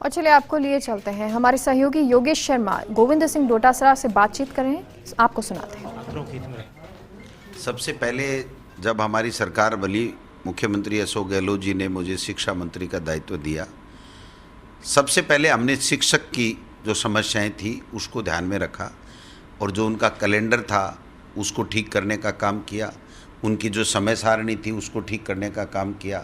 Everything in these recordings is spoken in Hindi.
और चलिए आपको लिए चलते हैं, हमारे सहयोगी योगेश शर्मा गोविंद सिंह डोटासरा से बातचीत करें, आपको सुनाते हैं। सबसे पहले जब हमारी सरकार बनी, मुख्यमंत्री अशोक गहलोत जी ने मुझे शिक्षा मंत्री का दायित्व दिया। सबसे पहले हमने शिक्षक की जो समस्याएं थी उसको ध्यान में रखा और जो उनका कैलेंडर था उसको ठीक करने का काम किया। उनकी जो समय सारणी थी उसको ठीक करने का काम किया।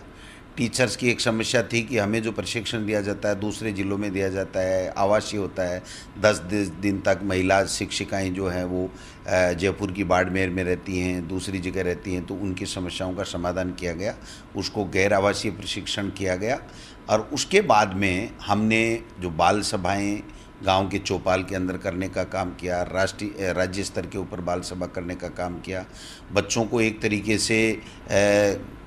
टीचर्स की एक समस्या थी कि हमें जो प्रशिक्षण दिया जाता है दूसरे ज़िलों में दिया जाता है, आवासीय होता है। 10 दिन तक महिला शिक्षिकाएं जो हैं वो जयपुर की बाड़मेर में रहती हैं, दूसरी जगह रहती हैं, तो उनकी समस्याओं का समाधान किया गया। उसको गैर आवासीय प्रशिक्षण किया गया और उसके बाद में हमने जो बाल सभाएँ गांव के चौपाल के अंदर करने का काम किया, राज्य स्तर के ऊपर बाल सभा करने का काम किया। बच्चों को एक तरीके से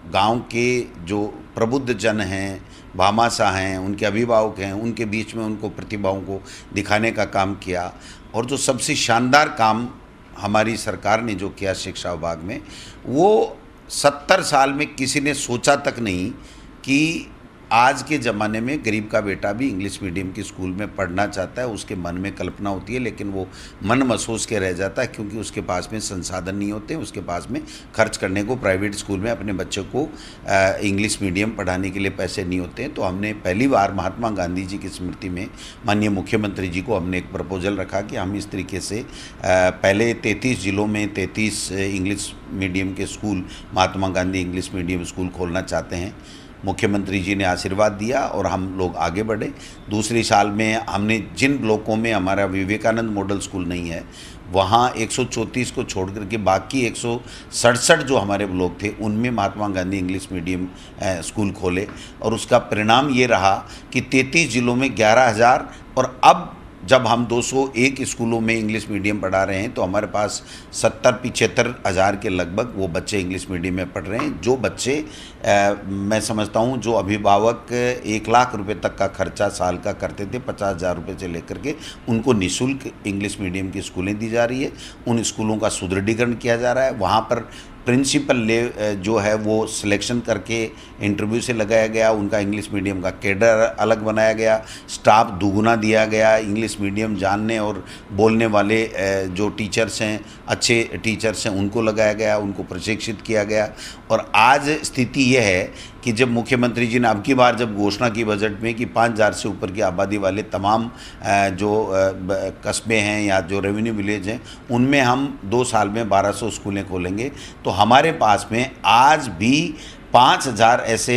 गांव के जो प्रबुद्ध जन हैं, भामाशाह हैं, उनके अभिभावक हैं, उनके बीच में उनको प्रतिभाओं को दिखाने का काम किया। और जो सबसे शानदार काम हमारी सरकार ने जो किया शिक्षा विभाग में, वो 70 साल में किसी ने सोचा तक नहीं कि आज के ज़माने में गरीब का बेटा भी इंग्लिश मीडियम के स्कूल में पढ़ना चाहता है। उसके मन में कल्पना होती है लेकिन वो मन महसूस के रह जाता है क्योंकि उसके पास में संसाधन नहीं होते, उसके पास में खर्च करने को प्राइवेट स्कूल में अपने बच्चों को इंग्लिश मीडियम पढ़ाने के लिए पैसे नहीं होते हैं। तो हमने पहली बार महात्मा गांधी जी की स्मृति में माननीय मुख्यमंत्री जी को हमने एक प्रपोजल रखा कि हम इस तरीके से पहले 33 ज़िलों में 33 इंग्लिश मीडियम के school, Mahatma Gandhi English medium school खोलना चाहते हैं। मुख्यमंत्री जी ने आशीर्वाद दिया और हम लोग आगे बढ़े। दूसरी साल में हमने जिन ब्लॉकों में हमारा विवेकानंद मॉडल स्कूल नहीं है, वहाँ 134 को छोड़ करके बाकी 167 जो हमारे ब्लॉक थे उनमें Mahatma Gandhi English medium school खोले। और उसका परिणाम ये रहा कि 33 ज़िलों में 11,000 और अब जब हम 201 स्कूलों में इंग्लिश मीडियम पढ़ा रहे हैं तो हमारे पास 70-75 हज़ार के लगभग वो बच्चे इंग्लिश मीडियम में पढ़ रहे हैं। जो बच्चे मैं समझता हूँ जो अभिभावक 1 लाख रुपए तक का खर्चा साल का करते थे, 50,000 रुपये से लेकर के उनको निःशुल्क इंग्लिश मीडियम की स्कूलें दी जा रही है। उन स्कूलों का सुदृढ़ीकरण किया जा रहा है। वहाँ पर प्रिंसिपल जो है वो सिलेक्शन करके इंटरव्यू से लगाया गया, उनका इंग्लिश मीडियम का कैडर अलग बनाया गया, स्टाफ दुगुना दिया गया। इंग्लिश मीडियम जानने और बोलने वाले जो टीचर्स हैं, अच्छे टीचर्स हैं, उनको लगाया गया, उनको प्रशिक्षित किया गया। और आज स्थिति यह है कि जब मुख्यमंत्री जी ने अब की बार जब घोषणा की बजट में कि 5,000 से ऊपर की आबादी वाले तमाम जो कस्बे हैं या जो रेवेन्यू विलेज हैं उनमें हम 2 साल में 1200 स्कूलें खोलेंगे। तो हमारे पास में आज भी 5,000 ऐसे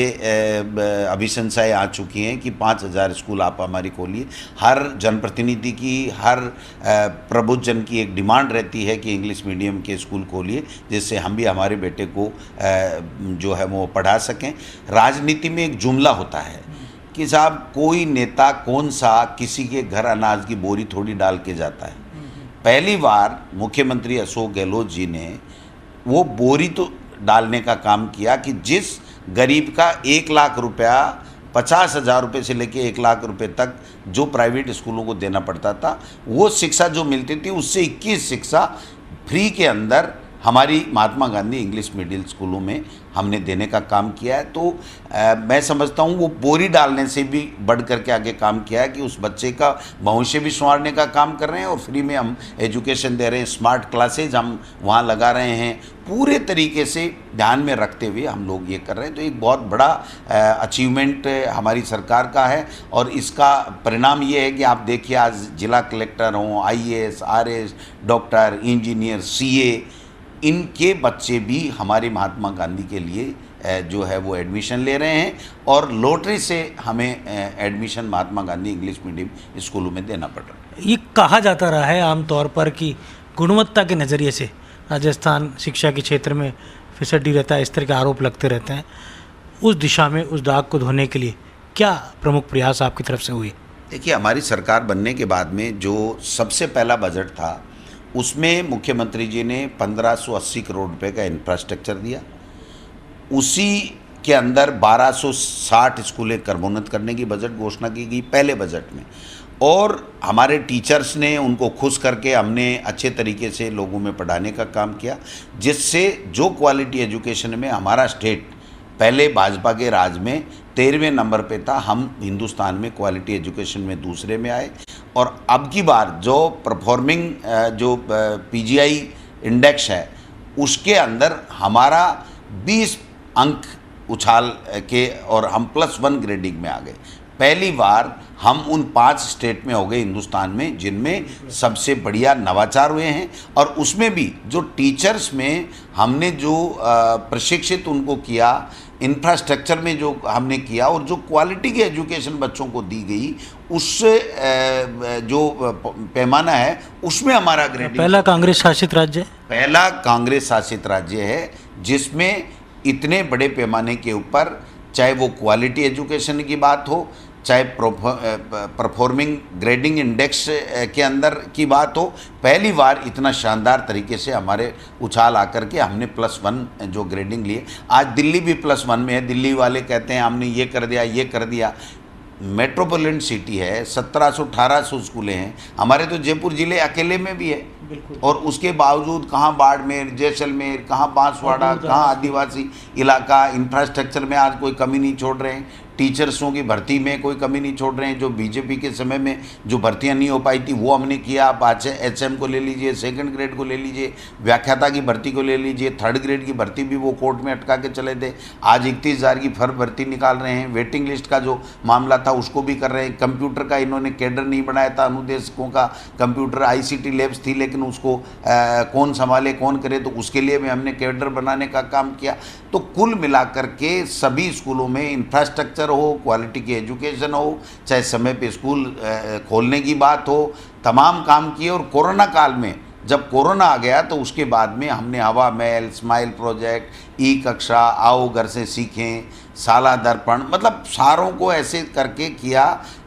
अभिशंसाएँ आ चुकी हैं कि 5,000 स्कूल आप हमारी खोलिए। हर जनप्रतिनिधि की, हर प्रबुद्धजन की एक डिमांड रहती है कि इंग्लिश मीडियम के स्कूल खोलिए जिससे हम भी हमारे बेटे को जो है वो पढ़ा सकें। राजनीति में एक जुमला होता है कि साहब कोई नेता कौन सा किसी के घर अनाज की बोरी थोड़ी डाल के जाता है। पहली बार मुख्यमंत्री अशोक गहलोत जी ने वो बोरी तो डालने का काम किया कि जिस गरीब का 1 लाख रुपया 50,000 रुपये से लेके 1 लाख रुपए तक जो प्राइवेट स्कूलों को देना पड़ता था, वो शिक्षा जो मिलती थी उससे 21 शिक्षा फ्री के अंदर हमारी महात्मा गांधी इंग्लिश मीडियम स्कूलों में हमने देने का काम किया है। तो मैं समझता हूँ वो बोरी डालने से भी बढ़ करके आगे काम किया है कि उस बच्चे का भविष्य भी संवारने का काम कर रहे हैं और फ्री में हम एजुकेशन दे रहे हैं। स्मार्ट क्लासेज हम वहाँ लगा रहे हैं, पूरे तरीके से ध्यान में रखते हुए हम लोग ये कर रहे हैं। तो एक बहुत बड़ा अचीवमेंट हमारी सरकार का है और इसका परिणाम ये है कि आप देखिए आज जिला कलेक्टर हों, IAS, RS, doctor, engineer, CA, इनके बच्चे भी हमारे महात्मा गांधी के लिए जो है वो एडमिशन ले रहे हैं और लॉटरी से हमें admission Mahatma Gandhi English medium स्कूलों में देना पड़ रहा है। ये कहा जाता रहा है आमतौर पर कि गुणवत्ता के नज़रिए से राजस्थान शिक्षा के क्षेत्र में फिसड्डी रहता है, इस तरह के आरोप लगते रहते हैं। उस दिशा में उस दाग को धोने के लिए क्या प्रमुख प्रयास आपकी तरफ से हुए? देखिए, हमारी सरकार बनने के बाद में जो सबसे पहला बजट था उसमें मुख्यमंत्री जी ने 1580 करोड़ रुपए का इंफ्रास्ट्रक्चर दिया। उसी के अंदर 1260 स्कूलें क्रमोन्नत करने की बजट घोषणा की गई पहले बजट में। और हमारे टीचर्स ने उनको खुश करके हमने अच्छे तरीके से लोगों में पढ़ाने का काम किया, जिससे जो क्वालिटी एजुकेशन में हमारा स्टेट पहले भाजपा के राज में 13वें नंबर पे था। हम हिंदुस्तान में क्वालिटी एजुकेशन में दूसरे में आए और अब की बार जो परफॉर्मिंग जो पीजीआई इंडेक्स है उसके अंदर हमारा 20 अंक उछाल के और हम +1 ग्रेडिंग में आ गए। पहली बार हम उन 5 स्टेट में हो गए हिंदुस्तान में जिनमें सबसे बढ़िया नवाचार हुए हैं। और उसमें भी जो टीचर्स में हमने जो प्रशिक्षित उनको किया, इंफ्रास्ट्रक्चर में जो हमने किया और जो क्वालिटी की एजुकेशन बच्चों को दी गई, उससे जो पैमाना है उसमें हमारा ग्रेडिंग पहला कांग्रेस शासित राज्य है। पहला कांग्रेस शासित राज्य है जिसमें इतने बड़े पैमाने के ऊपर, चाहे वो क्वालिटी एजुकेशन की बात हो, चाहे परफॉर्मिंग ग्रेडिंग इंडेक्स के अंदर की बात हो, पहली बार इतना शानदार तरीके से हमारे उछाल आकर के हमने +1 जो ग्रेडिंग लिए। आज दिल्ली भी +1 में है। दिल्ली वाले कहते हैं हमने ये कर दिया, ये कर दिया। मेट्रोपॉलिटन सिटी है, 1700-1800 स्कूलें हैं। हमारे तो जयपुर ज़िले अकेले में भी है और उसके बावजूद कहाँ बाड़मेर, जैसलमेर, कहाँ बांसवाड़ा, कहाँ आदिवासी इलाका, इंफ्रास्ट्रक्चर में आज कोई कमी नहीं छोड़ रहे हैं। टीचर्सों की भर्ती में कोई कमी नहीं छोड़ रहे हैं। जो बीजेपी के समय में जो भर्तियां नहीं हो पाई थी वो हमने किया। आप आज HM को ले लीजिए, 2nd ग्रेड को ले लीजिए, व्याख्याता की भर्ती को ले लीजिए, 3rd ग्रेड की भर्ती भी वो कोर्ट में अटका के चले थे। आज 31,000 की फर्म भर्ती निकाल रहे हैं। वेटिंग लिस्ट का जो मामला था उसको भी कर रहे हैं। कंप्यूटर का इन्होंने कैडर नहीं बनाया था, अनुदेशकों का कंप्यूटर ICT लैब्स थी, लेकिन उसको कौन संभाले कौन करे, तो उसके लिए भी हमने कैडर बनाने का काम किया। तो कुल मिलाकर के सभी स्कूलों में इंफ्रास्ट्रक्चर हो, क्वालिटी की एजुकेशन हो, चाहे समय पे स्कूल खोलने की बात हो, तमाम काम किए। और कोरोना काल में जब कोरोना आ गया तो उसके बाद में हमने हवा महल, स्माइल प्रोजेक्ट, ई-कक्षा, आओ घर से सीखें, साला दर्पण, मतलब सारों को ऐसे करके किया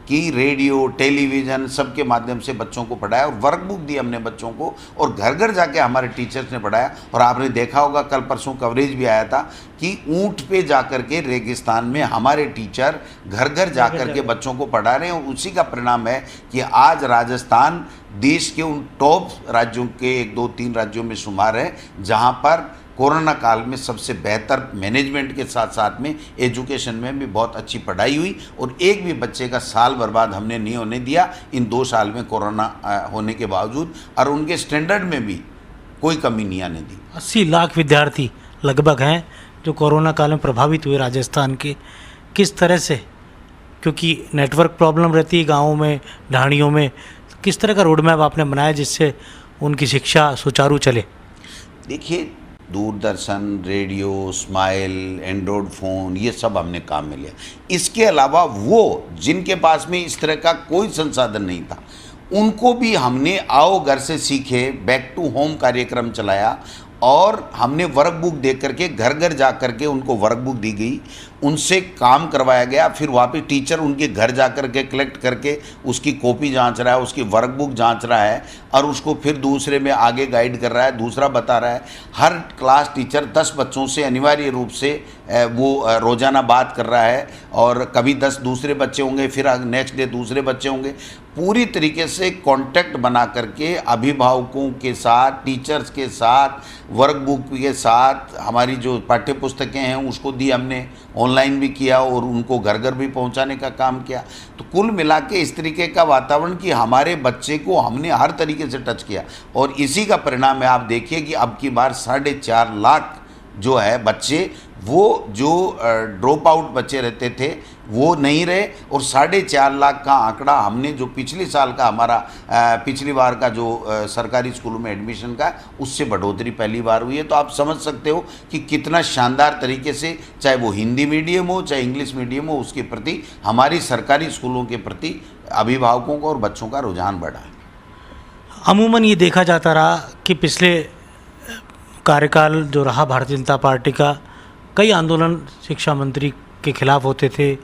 कि रेडियो, टेलीविज़न सबके माध्यम से बच्चों को पढ़ाया और वर्कबुक दी हमने बच्चों को और घर घर जाके हमारे टीचर्स ने पढ़ाया। और आपने देखा होगा कल परसों कवरेज भी आया था कि ऊंट पे जाकर के रेगिस्तान में हमारे टीचर घर घर जाकर के बच्चों को पढ़ा रहे हैं। और उसी का परिणाम है कि आज राजस्थान देश के उन टॉप राज्यों के 1, 2, 3 राज्यों में शुमार है जहाँ पर कोरोना काल में सबसे बेहतर मैनेजमेंट के साथ साथ में एजुकेशन में भी बहुत अच्छी पढ़ाई हुई और एक भी बच्चे का साल बर्बाद हमने नहीं होने दिया इन 2 साल में कोरोना होने के बावजूद। और उनके स्टैंडर्ड में भी कोई कमी नहीं आने दी। 80 लाख विद्यार्थी लगभग हैं जो कोरोना काल में प्रभावित हुए राजस्थान के। किस तरह से, क्योंकि नेटवर्क प्रॉब्लम रहती है गाँवों में, ढाणियों में, किस तरह का रोड मैप आपने बनाया जिससे उनकी शिक्षा सुचारू चले? देखिए, Doordarshan, radio, smile, Android phone, ये सब हमने काम में लिया। इसके अलावा वो जिनके पास में इस तरह का कोई संसाधन नहीं था उनको भी हमने आओ घर से सीखे, बैक टू होम कार्यक्रम चलाया और हमने वर्कबुक दे करके घर घर जा करके उनको वर्कबुक दी गई, उनसे काम करवाया गया। फिर वहाँ पे टीचर उनके घर जा कर के कलेक्ट करके उसकी कॉपी जांच रहा है, उसकी वर्कबुक जांच रहा है और उसको फिर दूसरे में आगे गाइड कर रहा है, दूसरा बता रहा है। हर क्लास टीचर 10 बच्चों से अनिवार्य रूप से वो रोज़ाना बात कर रहा है और कभी 10 दूसरे बच्चे होंगे, फिर नेक्स्ट डे दूसरे बच्चे होंगे। पूरी तरीके से कांटेक्ट बना करके अभिभावकों के साथ, टीचर्स के साथ, वर्कबुक के साथ, हमारी जो पाठ्य पुस्तकें हैं उसको दी हमने, ऑनलाइन भी किया और उनको घर घर भी पहुंचाने का काम किया। तो कुल मिला के इस तरीके का वातावरण कि हमारे बच्चे को हमने हर तरीके से टच किया और इसी का परिणाम है। आप देखिए कि अब की बार 4.5 लाख जो है बच्चे, वो जो ड्रॉप आउट बच्चे रहते थे वो नहीं रहे और 4.5 लाख का आंकड़ा हमने जो पिछले साल का हमारा पिछली बार का जो सरकारी स्कूलों में एडमिशन का, उससे बढ़ोतरी पहली बार हुई है। तो आप समझ सकते हो कि कितना शानदार तरीके से, चाहे वो हिंदी मीडियम हो चाहे इंग्लिश मीडियम हो, उसके प्रति, हमारी सरकारी स्कूलों के प्रति अभिभावकों का और बच्चों का रुझान बढ़ा है। अमूमन ये देखा जाता रहा कि पिछले कार्यकाल जो रहा भारतीय जनता पार्टी का, कई आंदोलन शिक्षा मंत्री के खिलाफ होते थे,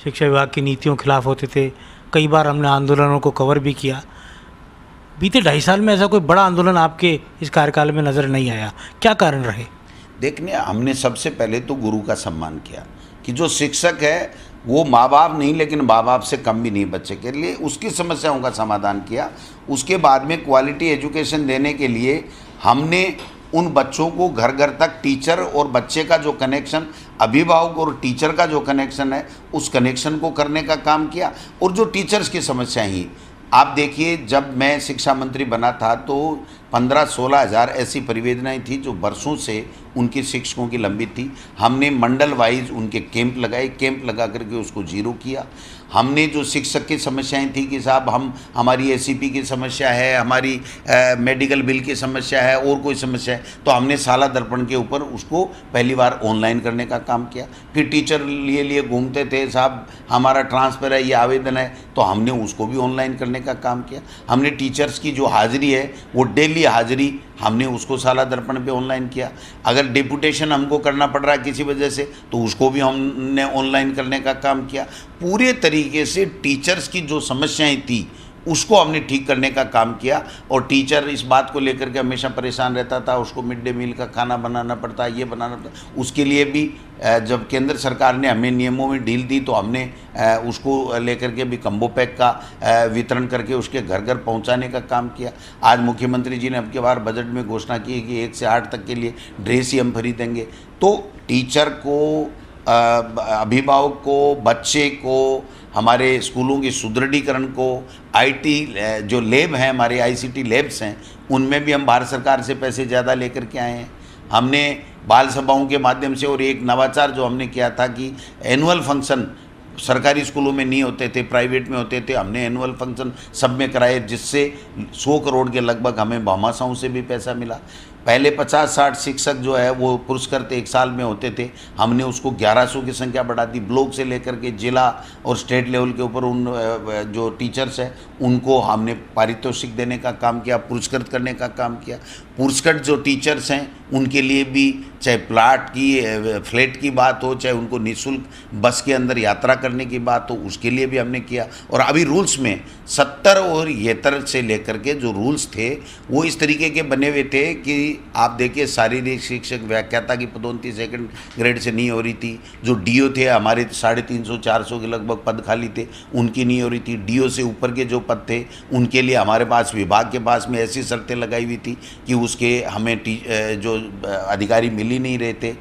शिक्षा विभाग की नीतियों के खिलाफ होते थे। कई बार हमने आंदोलनों को कवर भी किया। बीते 2.5 साल में ऐसा कोई बड़ा आंदोलन आपके इस कार्यकाल में नज़र नहीं आया, क्या कारण रहे? देखने, हमने सबसे पहले तो गुरु का सम्मान किया कि जो शिक्षक है वो माँ बाप नहीं, लेकिन माँ बाप से कम भी नहीं बच्चे के लिए, उसकी समस्याओं का समाधान किया। उसके बाद में क्वालिटी एजुकेशन देने के लिए हमने उन बच्चों को घर घर तक टीचर और बच्चे का जो कनेक्शन, अभिभावक और टीचर का जो कनेक्शन है, उस कनेक्शन को करने का काम किया। और जो टीचर्स की समस्याएं ही, आप देखिए, जब मैं शिक्षा मंत्री बना था तो 15-16 हज़ार ऐसी परियोजनाएं थी जो बरसों से उनके शिक्षकों की लंबित थी। हमने मंडल वाइज उनके कैंप लगाए, कैंप लगा करके उसको जीरो किया। हमने जो शिक्षक की समस्याएं थी कि साहब हमारी एसीपी की समस्या है, हमारी मेडिकल बिल की समस्या है, और कोई समस्या है, तो हमने साला दर्पण के ऊपर उसको पहली बार ऑनलाइन करने का काम किया। फिर टीचर लिए घूमते थे, साहब हमारा ट्रांसफ़र है, ये आवेदन है, तो हमने उसको भी ऑनलाइन करने का काम किया। हमने टीचर्स की जो हाज़िरी है, वो डेली हाज़िरी, हमने उसको साला दर्पण पे ऑनलाइन किया। अगर डिपुटेशन हमको करना पड़ रहा है किसी वजह से, तो उसको भी हमने ऑनलाइन करने का काम किया। पूरे तरीके से टीचर्स की जो समस्याएं थी उसको हमने ठीक करने का काम किया। और टीचर इस बात को लेकर के हमेशा परेशान रहता था, उसको मिड डे मील का खाना बनाना पड़ता, ये बनाना पड़ता। उसके लिए भी जब केंद्र सरकार ने हमें नियमों में ढील दी तो हमने उसको लेकर के भी कम्बो पैक का वितरण करके उसके घर घर पहुंचाने का काम किया। आज मुख्यमंत्री जी ने अब की बार बजट में घोषणा की है कि 1 से 8 तक के लिए ड्रेस ही हम खरीदेंगे। तो टीचर को, अभिभावक को, बच्चे को, हमारे स्कूलों की सुदृढ़ीकरण को, आईटी जो लैब हैं, हमारे आईसीटी लैब्स हैं, उनमें भी हम भारत सरकार से पैसे ज़्यादा लेकर के आए हैं। हमने बाल सभाओं के माध्यम से, और एक नवाचार जो हमने किया था कि एनुअल फंक्शन सरकारी स्कूलों में नहीं होते थे, प्राइवेट में होते थे, हमने एनुअल फंक्शन सब में कराए, जिससे 100 करोड़ के लगभग हमें भामाशाहों से भी पैसा मिला। पहले 50-60 शिक्षक जो है वो पुरस्कृत 1 साल में होते थे, हमने उसको 1100 की संख्या बढ़ा दी। ब्लॉक से लेकर के जिला और स्टेट लेवल के ऊपर उन जो टीचर्स हैं उनको हमने पारितोषिक देने का काम किया, पुरस्कृत करने का काम किया। पुरस्कृत जो टीचर्स हैं उनके लिए भी, चाहे प्लाट की फ्लैट की बात हो, चाहे उनको निःशुल्क बस के अंदर यात्रा करने की बात हो, उसके लिए भी हमने किया। और अभी रूल्स में 70 और 73 से लेकर के जो रूल्स थे वो इस तरीके के बने हुए थे कि आप देखिए, शारीरिक शिक्षक व्याख्याता की पदोन्नति 2nd ग्रेड से नहीं हो रही थी। जो डीओ थे हमारे 350-400 के लगभग पद खाली थे, उनकी नहीं हो रही थी। डीओ से ऊपर के जो पद थे उनके लिए हमारे पास, विभाग के पास में ऐसी शर्तें लगाई हुई थी कि उसके हमें जो अधिकारी मिल ही नहीं रहे थे।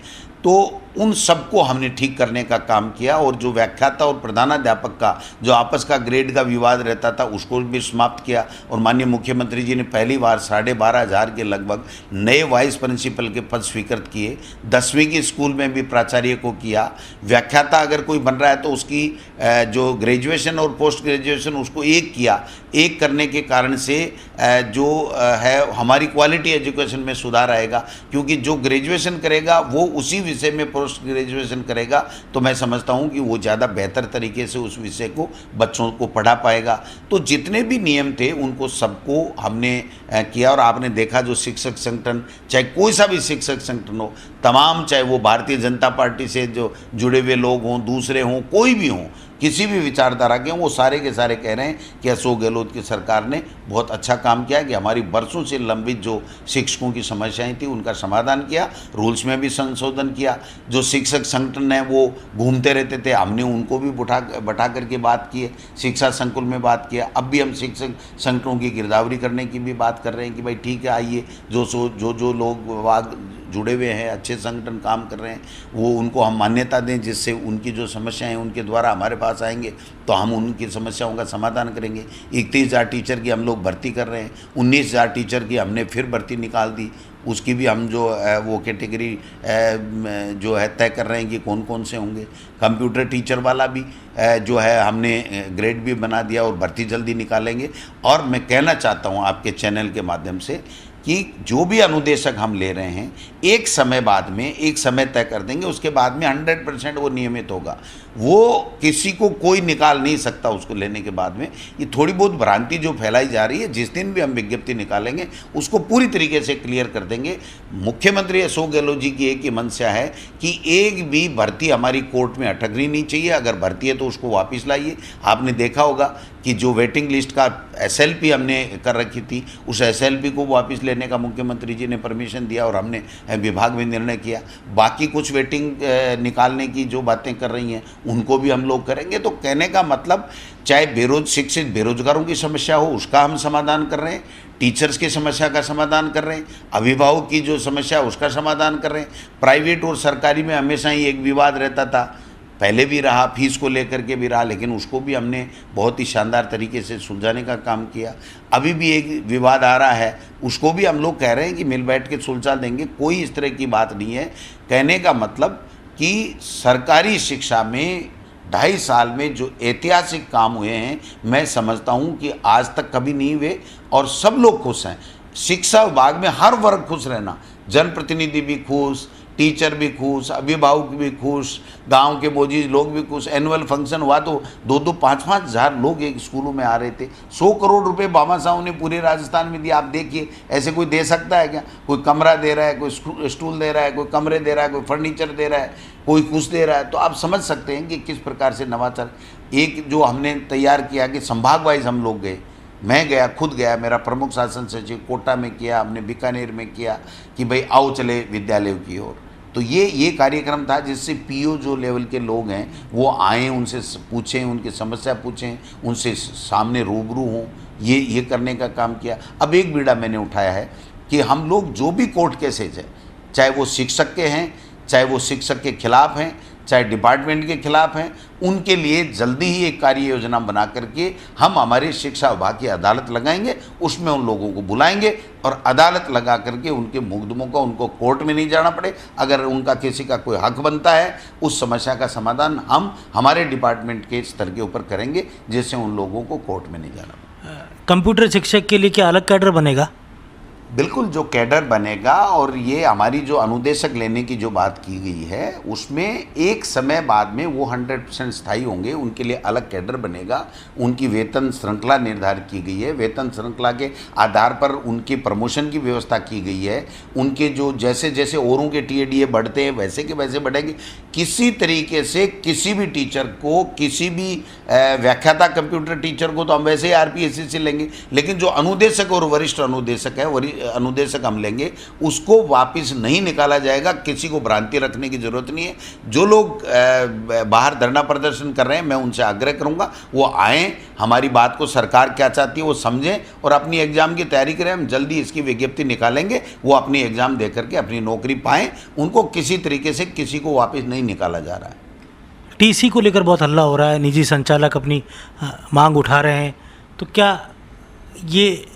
तो उन सबको हमने ठीक करने का काम किया। और जो व्याख्याता और प्रधानाध्यापक का जो आपस का ग्रेड का विवाद रहता था उसको भी समाप्त किया। और माननीय मुख्यमंत्री जी ने पहली बार 12,500 के लगभग नए वाइस प्रिंसिपल के पद स्वीकृत किए। 10वीं की स्कूल में भी प्राचार्य को किया। व्याख्याता अगर कोई बन रहा है तो उसकी जो ग्रेजुएशन और पोस्ट ग्रेजुएशन उसको एक किया। एक करने के कारण से जो है हमारी क्वालिटी एजुकेशन में सुधार आएगा, क्योंकि जो ग्रेजुएशन करेगा वो उसी विषय में पोस्ट ग्रेजुएशन करेगा, तो मैं समझता हूँ कि वो ज़्यादा बेहतर तरीके से उस विषय को बच्चों को पढ़ा पाएगा। तो जितने भी नियम थे उनको सबको हमने किया। और आपने देखा जो शिक्षक संगठन, चाहे कोई सा भी शिक्षक संगठन हो, तमाम, चाहे वो भारतीय जनता पार्टी से जो जुड़े हुए लोग हों, दूसरे हों, कोई भी हों, किसी भी विचारधारा के हों, वो सारे के सारे कह रहे हैं कि अशोक गहलोत की सरकार ने बहुत अच्छा काम किया कि हमारी बरसों से लंबित जो शिक्षकों की समस्याएं थी उनका समाधान किया, रूल्स में भी संशोधन किया। जो शिक्षक संगठन है वो घूमते रहते थे, हमने उनको भी बैठा करके बात की है, शिक्षा संकुल में बात किया। अब भी हम शिक्षक संगठनों की गिरदावरी करने की भी बात कर रहे हैं कि भाई ठीक है, आइए, जो लोग जुड़े हुए हैं, अच्छे संगठन काम कर रहे हैं, वो उनको हम मान्यता दें, जिससे उनकी जो समस्याएं हैं उनके द्वारा हमारे पास आएंगे तो हम उनकी समस्याओं का समाधान करेंगे। 31,000 टीचर की हम लोग भर्ती कर रहे हैं, 19,000 टीचर की हमने फिर भर्ती निकाल दी। उसकी भी हम जो वो कैटेगरी जो है तय कर रहे हैं कि कौन कौन से होंगे। कंप्यूटर टीचर वाला भी जो है हमने ग्रेड भी बना दिया और भर्ती जल्दी निकालेंगे। और मैं कहना चाहता हूँ आपके चैनल के माध्यम से कि जो भी अनुदेशक हम ले रहे हैं, एक समय बाद में एक समय तय कर देंगे, उसके बाद में 100% वो नियमित होगा। वो किसी को कोई निकाल नहीं सकता उसको लेने के बाद में। ये थोड़ी बहुत भ्रांति जो फैलाई जा रही है, जिस दिन भी हम विज्ञप्ति निकालेंगे उसको पूरी तरीके से क्लियर कर देंगे। मुख्यमंत्री अशोक गहलोत जी की एक ही मंशा है कि एक भी भर्ती हमारी कोर्ट में अटकनी नहीं चाहिए। अगर भर्ती है तो उसको वापस लाइए। आपने देखा होगा कि जो वेटिंग लिस्ट का एसएलपी हमने कर रखी थी, उस एसएलपी को वापस लेने का मुख्यमंत्री जी ने परमिशन दिया और हमने विभाग में निर्णय किया। बाकी कुछ वेटिंग निकालने की जो बातें कर रही हैं उनको भी हम लोग करेंगे। तो कहने का मतलब, चाहे शिक्षित बेरोजगारों की समस्या हो उसका हम समाधान कर रहे हैं, टीचर्स की समस्या का समाधान कर रहे हैं, अभिभावक की जो समस्या है उसका समाधान कर रहे हैं। प्राइवेट और सरकारी में हमेशा ही एक विवाद रहता था, पहले भी रहा, फीस को लेकर के भी रहा, लेकिन उसको भी हमने बहुत ही शानदार तरीके से सुलझाने का काम किया। अभी भी एक विवाद आ रहा है, उसको भी हम लोग कह रहे हैं कि मिल बैठ के सुलझा देंगे, कोई इस तरह की बात नहीं है। कहने का मतलब कि सरकारी शिक्षा में 2.5 साल में जो ऐतिहासिक काम हुए हैं, मैं समझता हूँ कि आज तक कभी नहीं हुए और सब लोग खुश हैं। शिक्षा विभाग में हर वर्ग खुश रहना, जनप्रतिनिधि भी खुश, टीचर भी खुश, अभिभावक भी खुश, गांव के मोजी लोग भी खुश। एनुअल फंक्शन हुआ तो 2-2, 5-5 हज़ार लोग एक स्कूलों में आ रहे थे। 100 करोड़ रुपए बाबा साहब ने पूरे राजस्थान में दिया। आप देखिए, ऐसे कोई दे सकता है क्या? कोई कमरा दे रहा है, कोई स्टूल दे रहा है, कोई कमरे दे रहा है, कोई फर्नीचर दे रहा है, कोई कुछ दे रहा है। तो आप समझ सकते हैं कि किस प्रकार से नवाचार एक जो हमने तैयार किया कि संभाग वाइज हम लोग गए, मैं गया, खुद गया, मेरा प्रमुख शासन सचिव कोटा में किया, हमने बीकानेर में किया कि भाई आओ चले विद्यालयों की ओर। तो ये कार्यक्रम था जिससे पीओ जो लेवल के लोग हैं वो आएँ, उनसे पूछें, उनकी समस्या पूछें, उनसे सामने रूबरू हों, ये करने का काम किया। अब एक बीड़ा मैंने उठाया है कि हम लोग जो भी कोर्ट केसेज है, चाहे वो शिक्षक के हैं, चाहे वो शिक्षक के खिलाफ हैं, चाहे डिपार्टमेंट के खिलाफ हैं, उनके लिए जल्दी ही एक कार्य योजना बना करके हम हमारे शिक्षा विभाग की अदालत लगाएंगे, उसमें उन लोगों को बुलाएंगे और अदालत लगा करके उनके मुकदमों का उनको कोर्ट में नहीं जाना पड़े। अगर उनका किसी का कोई हक बनता है, उस समस्या का समाधान हम हमारे डिपार्टमेंट के स्तर के ऊपर करेंगे, जिससे उन लोगों को कोर्ट में नहीं जाना पड़े। कंप्यूटर शिक्षक के लिए क्या अलग कैडर बनेगा? बिल्कुल, जो कैडर बनेगा, और ये हमारी जो अनुदेशक लेने की जो बात की गई है उसमें एक समय बाद में वो 100% स्थायी होंगे, उनके लिए अलग कैडर बनेगा। उनकी वेतन श्रृंखला निर्धारित की गई है, वेतन श्रृंखला के आधार पर उनके प्रमोशन की व्यवस्था की गई है। उनके जो जैसे जैसे औरों के टीएडीए बढ़ते हैं वैसे के वैसे बढ़ेंगे। किसी तरीके से किसी भी टीचर को, किसी भी व्याख्याता कंप्यूटर टीचर को तो हम वैसे ही आरपीएससी से लेंगे, लेकिन जो अनुदेशक और वरिष्ठ अनुदेशक है, अनुदेशक हम लेंगे, उसको वापस नहीं निकाला जाएगा। किसी को भ्रांति रखने की जरूरत नहीं है। जो लोग बाहर धरना प्रदर्शन कर रहे हैं, मैं उनसे आग्रह करूंगा वो आएँ, हमारी बात को सरकार क्या चाहती है वो समझें और अपनी एग्जाम की तैयारी करें। हम जल्दी इसकी विज्ञप्ति निकालेंगे, वो अपनी एग्जाम दे करके अपनी नौकरी पाएं। उनको किसी तरीके से किसी को वापस नहीं निकाला जा रहा है। टीसी को लेकर बहुत हल्ला हो रहा है, निजी संचालक अपनी मांग उठा रहे हैं, तो क्या ये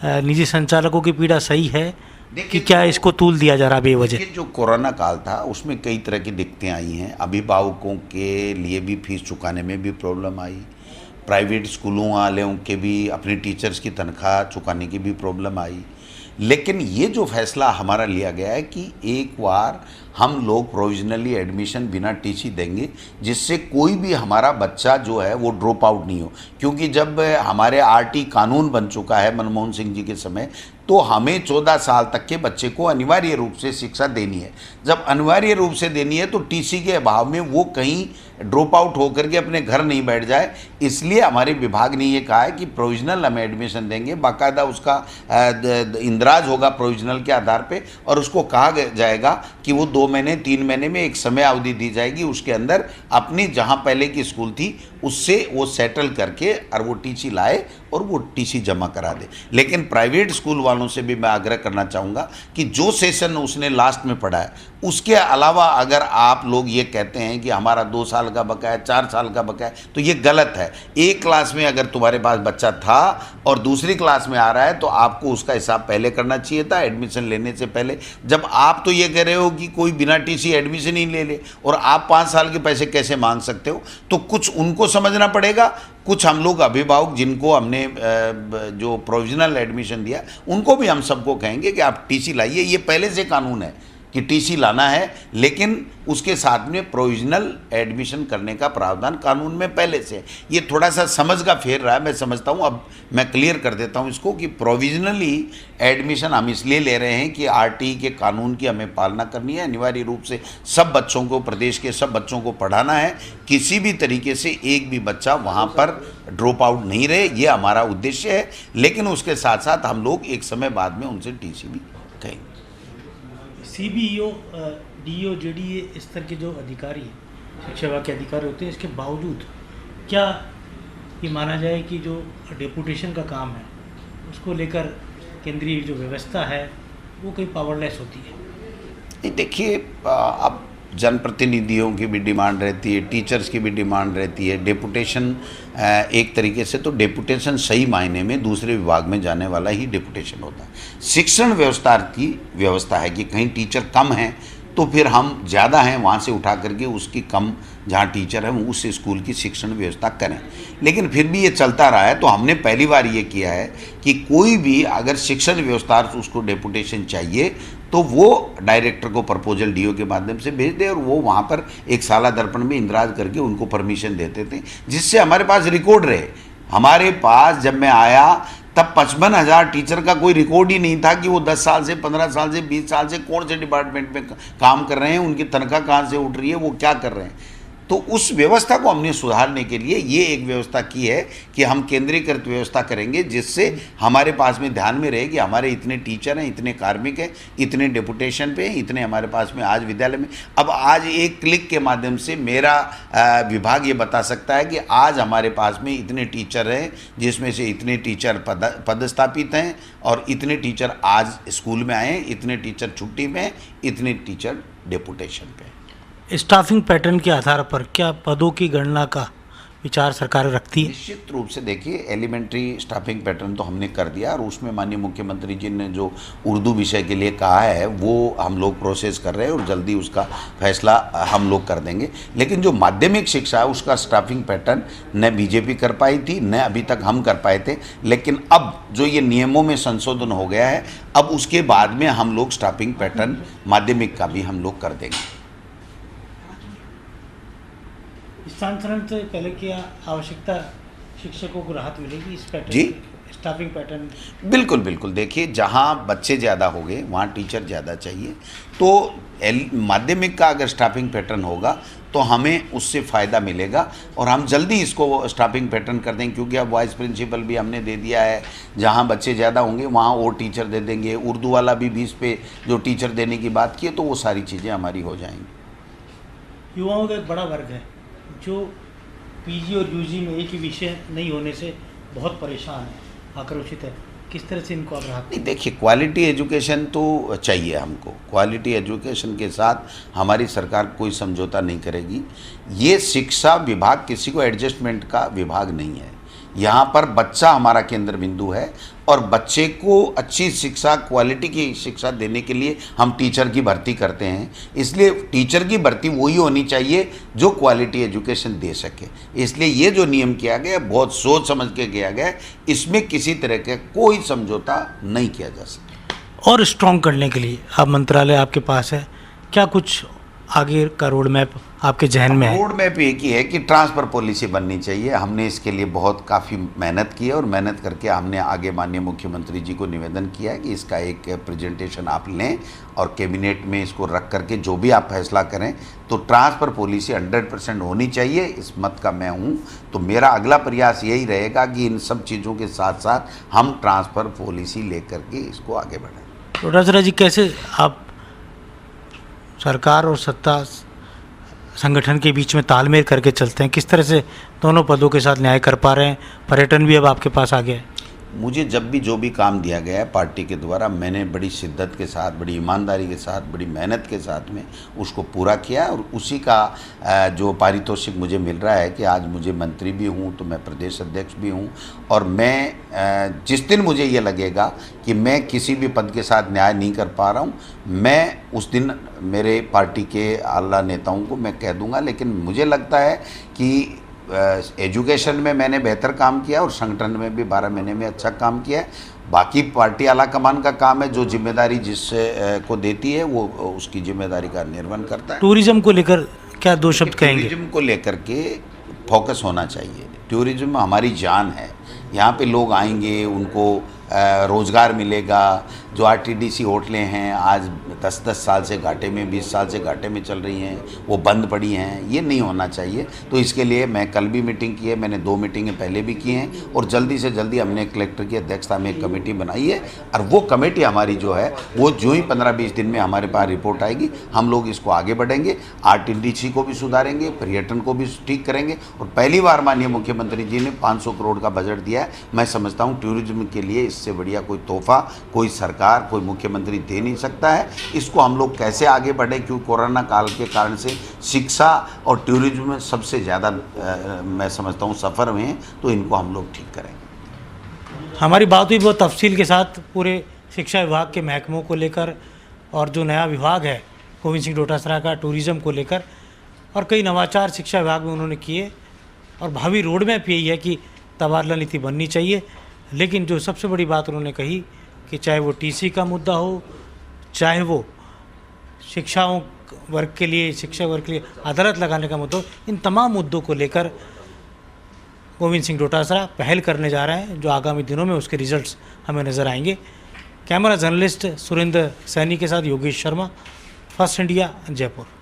निजी संचालकों की पीड़ा सही है कि क्या इसको तूल दिया जा रहा है बेवजह? जो कोरोना काल था उसमें कई तरह की दिक्कतें आई हैं। अभिभावकों के लिए भी फीस चुकाने में भी प्रॉब्लम आई, प्राइवेट स्कूलों वालों के भी अपने टीचर्स की तनख्वाह चुकाने की भी प्रॉब्लम आई। लेकिन ये जो फैसला हमारा लिया गया है कि एक बार हम लोग प्रोविजनली एडमिशन बिना टीसी देंगे, जिससे कोई भी हमारा बच्चा जो है वो ड्रॉप आउट नहीं हो। क्योंकि जब हमारे आरटी कानून बन चुका है मनमोहन सिंह जी के समय, तो हमें 14 साल तक के बच्चे को अनिवार्य रूप से शिक्षा देनी है। जब अनिवार्य रूप से देनी है तो टीसी के अभाव में वो कहीं ड्रॉप आउट होकर के अपने घर नहीं बैठ जाए। इसलिए हमारे विभाग ने ये कहा है कि प्रोविजनल हम एडमिशन देंगे, बाकायदा उसका इंदराज होगा प्रोविजनल के आधार पे, और उसको कहा जाएगा कि वो 2 महीने 3 महीने में एक समय अवधि दी जाएगी, उसके अंदर अपनी जहाँ पहले की स्कूल थी उससे वो सेटल करके और वो टीसी लाए और वो टीसी जमा करा दे। लेकिन प्राइवेट स्कूल वालों से भी मैं आग्रह करना चाहूँगा कि जो सेशन उसने लास्ट में पढ़ा है उसके अलावा अगर आप लोग ये कहते हैं कि हमारा 2 साल का बकाया, 4 साल का बकाया, तो ये गलत है। एक क्लास में अगर तुम्हारे पास बच्चा था और दूसरी क्लास में आ रहा है तो आपको उसका हिसाब पहले करना चाहिए था, एडमिशन लेने से पहले। जब आप तो ये कह रहे हो कि कोई बिना टीसी एडमिशन ही ले ले और आप 5 साल के पैसे कैसे मांग सकते हो, तो कुछ उनको समझना पड़ेगा। कुछ हम लोग अभिभावक जिनको हमने जो प्रोविजनल एडमिशन दिया उनको भी हम सबको कहेंगे कि आप टीसी लाइए। ये पहले से कानून है, कि टीसी लाना है, लेकिन उसके साथ में प्रोविजनल एडमिशन करने का प्रावधान कानून में पहले से है। ये थोड़ा सा समझ का फेर रहा है, मैं समझता हूँ। अब मैं क्लियर कर देता हूँ इसको कि प्रोविजनली एडमिशन हम इसलिए ले रहे हैं कि आरटीई के कानून की हमें पालना करनी है। अनिवार्य रूप से सब बच्चों को, प्रदेश के सब बच्चों को पढ़ाना है, किसी भी तरीके से एक भी बच्चा वहाँ पर ड्रॉप आउट नहीं रहे, ये हमारा उद्देश्य है। लेकिन उसके साथ साथ हम लोग एक समय बाद में उनसे टीसी भी कहेंगे। सीबीईओ, डीईओ, जेडीए इस तरह के जो अधिकारी हैं, शिक्षा विभाग के अधिकारी होते हैं, इसके बावजूद क्या ये माना जाए कि जो डेपुटेशन का काम है उसको लेकर केंद्रीय जो व्यवस्था है वो कहीं पावरलेस होती है? नहीं, देखिए, अब जनप्रतिनिधियों की भी डिमांड रहती है, टीचर्स की भी डिमांड रहती है। डेपुटेशन एक तरीके से तो डेपुटेशन सही मायने में दूसरे विभाग में जाने वाला ही डेपुटेशन होता है। शिक्षण व्यवस्था की व्यवस्था है कि कहीं टीचर कम हैं तो फिर हम ज़्यादा हैं वहाँ से उठा करके उसकी कम, जहाँ टीचर है उस स्कूल की शिक्षण व्यवस्था करें। लेकिन फिर भी ये चलता रहा है, तो हमने पहली बार ये किया है कि कोई भी अगर शिक्षण व्यवस्था से उसको डेपुटेशन चाहिए तो वो डायरेक्टर को प्रपोजल डीओ के माध्यम से भेज दे और वो वहाँ पर एक साला दर्पण में इंदराज करके उनको परमिशन देते थे, जिससे हमारे पास रिकॉर्ड रहे। हमारे पास जब मैं आया तब 55,000 टीचर का कोई रिकॉर्ड ही नहीं था कि वो 10 साल से, 15 साल से, 20 साल से कौन से डिपार्टमेंट में काम कर रहे हैं, उनकी तनख्वाह कहाँ से उठ रही है, वो क्या कर रहे हैं। तो उस व्यवस्था को हमने सुधारने के लिए ये एक व्यवस्था की है कि हम केंद्रीकृत व्यवस्था करेंगे, जिससे हमारे पास में ध्यान में रहे कि हमारे इतने टीचर हैं, इतने कार्मिक हैं, इतने डेपुटेशन पे हैं, इतने हमारे पास में आज विद्यालय में। अब आज एक क्लिक के माध्यम से मेरा विभाग ये बता सकता है कि आज हमारे पास में इतने टीचर हैं, जिसमें से इतने टीचर पदस्थापित हैं और इतने टीचर आज स्कूल में आए हैं, इतने टीचर छुट्टी में हैं, इतने टीचर डेपुटेशन पे हैं। स्टाफिंग पैटर्न के आधार पर क्या पदों की गणना का विचार सरकार रखती है? निश्चित रूप से देखिए, एलिमेंट्री स्टाफिंग पैटर्न तो हमने कर दिया और उसमें माननीय मुख्यमंत्री जी ने जो उर्दू विषय के लिए कहा है वो हम लोग प्रोसेस कर रहे हैं और जल्दी उसका फैसला हम लोग कर देंगे। लेकिन जो माध्यमिक शिक्षा है उसका स्टाफिंग पैटर्न न बीजेपी कर पाई थी, न अभी तक हम कर पाए थे। लेकिन अब जो ये नियमों में संशोधन हो गया है, अब उसके बाद में हम लोग स्टाफिंग पैटर्न माध्यमिक का भी हम लोग कर देंगे। स्थानांतरण से पहले क्या आवश्यकता शिक्षकों को राहत मिलेगी इस पैटर्न जी? स्टाफिंग पैटर्न बिल्कुल बिल्कुल। देखिए, जहाँ बच्चे ज़्यादा हो गए वहाँ टीचर ज़्यादा चाहिए, तो माध्यमिक का अगर स्टाफिंग पैटर्न होगा तो हमें उससे फ़ायदा मिलेगा और हम जल्दी इसको स्टाफिंग पैटर्न कर देंगे, क्योंकि अब वाइस प्रिंसिपल भी हमने दे दिया है। जहाँ बच्चे ज़्यादा होंगे वहाँ और टीचर दे देंगे। उर्दू वाला भी 20 पे जो टीचर देने की बात की है, तो वो सारी चीज़ें हमारी हो जाएंगी। युवाओं का एक बड़ा वर्ग है जो पीजी और यूजी में एक ही विषय नहीं होने से बहुत परेशान है, आक्रोशित है। किस तरह से इनको आप राहत? नहीं, देखिए, क्वालिटी एजुकेशन तो चाहिए हमको। क्वालिटी एजुकेशन के साथ हमारी सरकार कोई समझौता नहीं करेगी। ये शिक्षा विभाग किसी को एडजस्टमेंट का विभाग नहीं है। यहाँ पर बच्चा हमारा केंद्र बिंदु है और बच्चे को अच्छी शिक्षा, क्वालिटी की शिक्षा देने के लिए हम टीचर की भर्ती करते हैं। इसलिए टीचर की भर्ती वही होनी चाहिए जो क्वालिटी एजुकेशन दे सके। इसलिए ये जो नियम किया गया बहुत सोच समझ के किया गया, इसमें किसी तरह का कोई समझौता नहीं किया जा सकता। और स्ट्रॉन्ग करने के लिए अब मंत्रालय आपके पास है, क्या कुछ आगे का रोड मैप आपके जहन में है? रोड मैप एक ही है कि ट्रांसफ़र पॉलिसी बननी चाहिए। हमने इसके लिए बहुत काफ़ी मेहनत की है और मेहनत करके हमने आगे माननीय मुख्यमंत्री जी को निवेदन किया है कि इसका एक प्रेजेंटेशन आप लें और कैबिनेट में इसको रख करके जो भी आप फैसला करें, तो ट्रांसफ़र पॉलिसी 100% होनी चाहिए। इस मत का मैं हूँ। तो मेरा अगला प्रयास यही रहेगा कि इन सब चीज़ों के साथ साथ हम ट्रांसफ़र पॉलिसी ले करके इसको आगे बढ़ाएं। डोटासरा जी, कैसे आप सरकार और सत्ता संगठन के बीच में तालमेल करके चलते हैं? किस तरह से दोनों पदों के साथ न्याय कर पा रहे हैं? पर्यटन भी अब आपके पास आ गया है। मुझे जब भी जो भी काम दिया गया है पार्टी के द्वारा, मैंने बड़ी शिद्दत के साथ, बड़ी ईमानदारी के साथ, बड़ी मेहनत के साथ में उसको पूरा किया और उसी का जो पारितोषिक मुझे मिल रहा है कि आज मुझे मंत्री भी हूँ तो मैं प्रदेश अध्यक्ष भी हूँ। और मैं जिस दिन मुझे ये लगेगा कि मैं किसी भी पद के साथ न्याय नहीं कर पा रहा हूँ, मैं उस दिन मेरे पार्टी के आला नेताओं को मैं कह दूँगा। लेकिन मुझे लगता है कि एजुकेशन में मैंने बेहतर काम किया और संगठन में भी 12 महीने में अच्छा काम किया है। बाकी पार्टी आला कमान का काम है, जो जिम्मेदारी जिससे को देती है वो उसकी जिम्मेदारी का निर्वहन करता है। टूरिज्म को लेकर क्या दो शब्द कहेंगे? टूरिज्म को लेकर के फोकस होना चाहिए। टूरिज्म हमारी जान है। यहाँ पे लोग आएंगे, उनको रोज़गार मिलेगा। जो आरटीडीसी होटलें हैं आज 10-10 साल से घाटे में, 20 साल से घाटे में चल रही हैं, वो बंद पड़ी हैं। ये नहीं होना चाहिए। तो इसके लिए मैं कल भी मीटिंग की है, मैंने 2 मीटिंगें पहले भी की हैं और जल्दी से जल्दी हमने कलेक्टर की अध्यक्षता में एक कमेटी बनाई है और वो कमेटी हमारी जो है वो जो ही 15-20 दिन में हमारे पास रिपोर्ट आएगी, हम लोग इसको आगे बढ़ेंगे। आरटीडीसी को भी सुधारेंगे, पर्यटन को भी ठीक करेंगे और पहली बार माननीय मुख्यमंत्री जी ने 500 करोड़ का बजट दिया है। मैं समझता हूँ टूरिज्म के लिए इससे बढ़िया कोई तोहफा कोई सरकार, कोई मुख्यमंत्री दे नहीं सकता है। इसको हम लोग कैसे आगे बढ़े, क्योंकि कोरोना काल के कारण से शिक्षा और टूरिज्म में सबसे ज़्यादा मैं समझता हूँ सफ़र में है, तो इनको हम लोग ठीक करेंगे। हमारी बात हुई बहुत तफसील के साथ पूरे शिक्षा विभाग के महकमों को लेकर और जो नया विभाग है गोविंद सिंह डोटासरा का टूरिज़्म को लेकर, और कई नवाचार शिक्षा विभाग में उन्होंने किए और भावी रोड मैप यही है कि तबादला नीति बननी चाहिए। लेकिन जो सबसे बड़ी बात उन्होंने कही कि चाहे वो टीसी का मुद्दा हो, चाहे वो शिक्षाओं वर्ग के लिए, शिक्षा वर्ग के लिए अदालत लगाने का मुद्दा हो, इन तमाम मुद्दों को लेकर गोविंद सिंह डोटासरा पहल करने जा रहे हैं, जो आगामी दिनों में उसके रिजल्ट्स हमें नज़र आएंगे। कैमरा जर्नलिस्ट सुरेंद्र सैनी के साथ योगेश शर्मा, फर्स्ट इंडिया, जयपुर।